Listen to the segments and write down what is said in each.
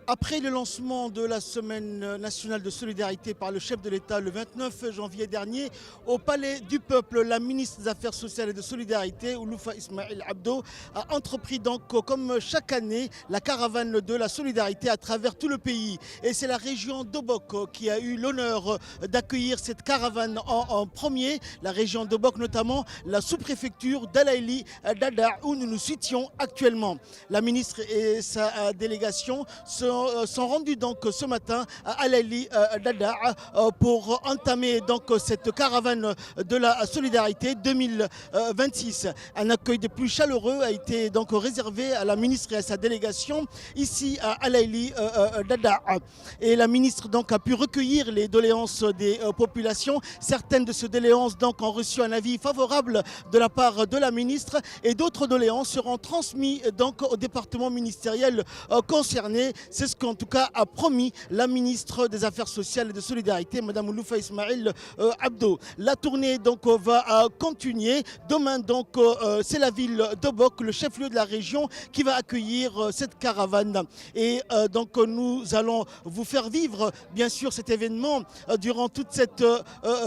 Après le lancement de la Semaine nationale de solidarité par le chef de l'État le 29 janvier dernier, au Palais du Peuple, la ministre des Affaires sociales et de solidarité, Ouloufa Ismail Abdo, a entrepris donc comme chaque année la caravane de la solidarité à travers tout le pays. Et c'est la région d'Obok qui a eu l'honneur d'accueillir cette caravane en premier, la région d'Obok notamment, la sous-préfecture d'Alaïli Dada où nous nous situons actuellement. La ministre et sa délégation sont rendus donc ce matin à Alaïli Dada pour entamer donc cette caravane de la solidarité 2026. Un accueil des plus chaleureux a été donc réservé à la ministre et à sa délégation ici à Alaïli Dada. Et la ministre donc a pu recueillir les doléances des populations. Certaines de ces doléances donc ont reçu un avis favorable de la part de la ministre et d'autres doléances seront transmises donc au département ministériel concerné. C'est ce qu'en tout cas a promis la ministre des Affaires sociales et de solidarité, Mme Ouloufa Ismail Abdo. La tournée donc va continuer. Demain donc c'est la ville d'Obok, le chef-lieu de la région, qui va accueillir cette caravane. Et donc nous allons vous faire vivre bien sûr cet événement durant toute cette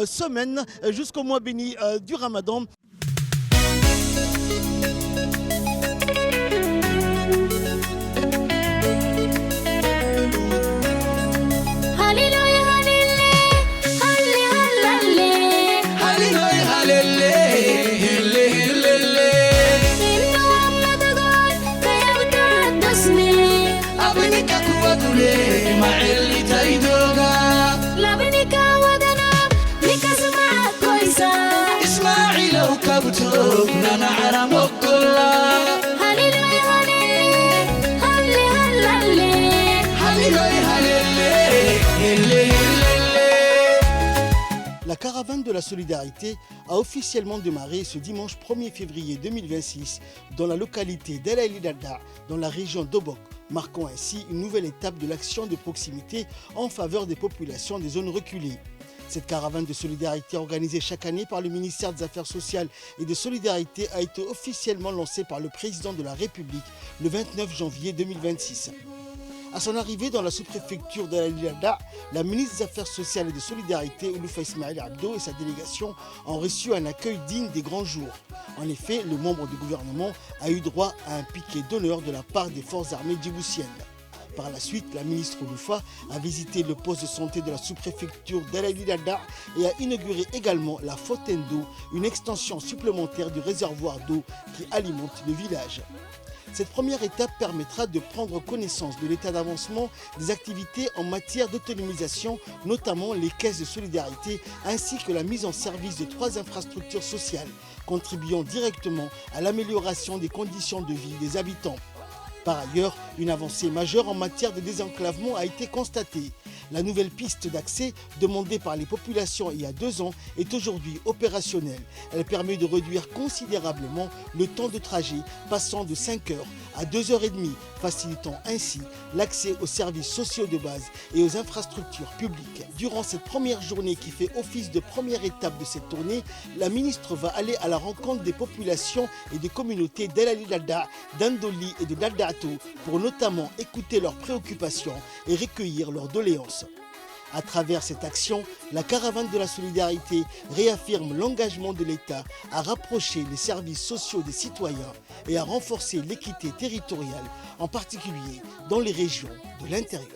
semaine jusqu'au mois béni du Ramadan. La caravane de la solidarité a officiellement démarré ce dimanche 1er février 2026 dans la localité d'Alaïli Dada, dans la région d'Obok, marquant ainsi une nouvelle étape de l'action de proximité en faveur des populations des zones reculées. Cette caravane de solidarité organisée chaque année par le ministère des Affaires sociales et de solidarité a été officiellement lancée par le président de la République le 29 janvier 2026. À son arrivée dans la sous-préfecture d'Alaïli Dada, la ministre des Affaires sociales et de solidarité, Ouloufa Ismail Abdo, et sa délégation ont reçu un accueil digne des grands jours. En effet, le membre du gouvernement a eu droit à un piquet d'honneur de la part des forces armées djiboutiennes. Par la suite, la ministre Ouloufa a visité le poste de santé de la sous-préfecture d'Alaïli Dada et a inauguré également la fontaine d'eau, une extension supplémentaire du réservoir d'eau qui alimente le village. Cette première étape permettra de prendre connaissance de l'état d'avancement des activités en matière d'autonomisation, notamment les caisses de solidarité, ainsi que la mise en service de 3 infrastructures sociales, contribuant directement à l'amélioration des conditions de vie des habitants. Par ailleurs, une avancée majeure en matière de désenclavement a été constatée. La nouvelle piste d'accès demandée par les populations il y a 2 ans est aujourd'hui opérationnelle. Elle permet de réduire considérablement le temps de trajet, passant de 5 heures à 2h30, facilitant ainsi l'accès aux services sociaux de base et aux infrastructures publiques. Durant cette première journée qui fait office de première étape de cette tournée, la ministre va aller à la rencontre des populations et des communautés d'Alaïli Dada, d'Andoli et de Dadato pour notamment écouter leurs préoccupations et recueillir leurs doléances. À travers cette action, la caravane de la solidarité réaffirme l'engagement de l'État à rapprocher les services sociaux des citoyens et à renforcer l'équité territoriale, en particulier dans les régions de l'intérieur.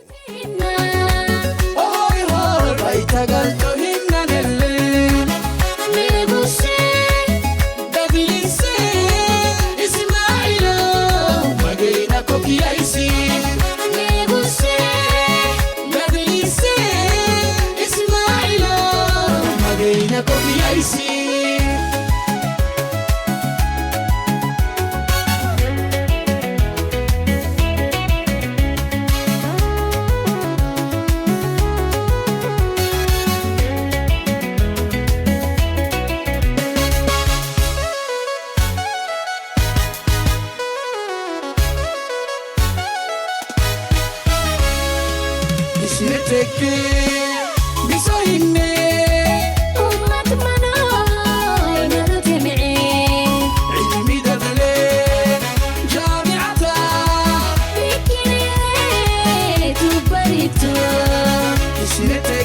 Shirete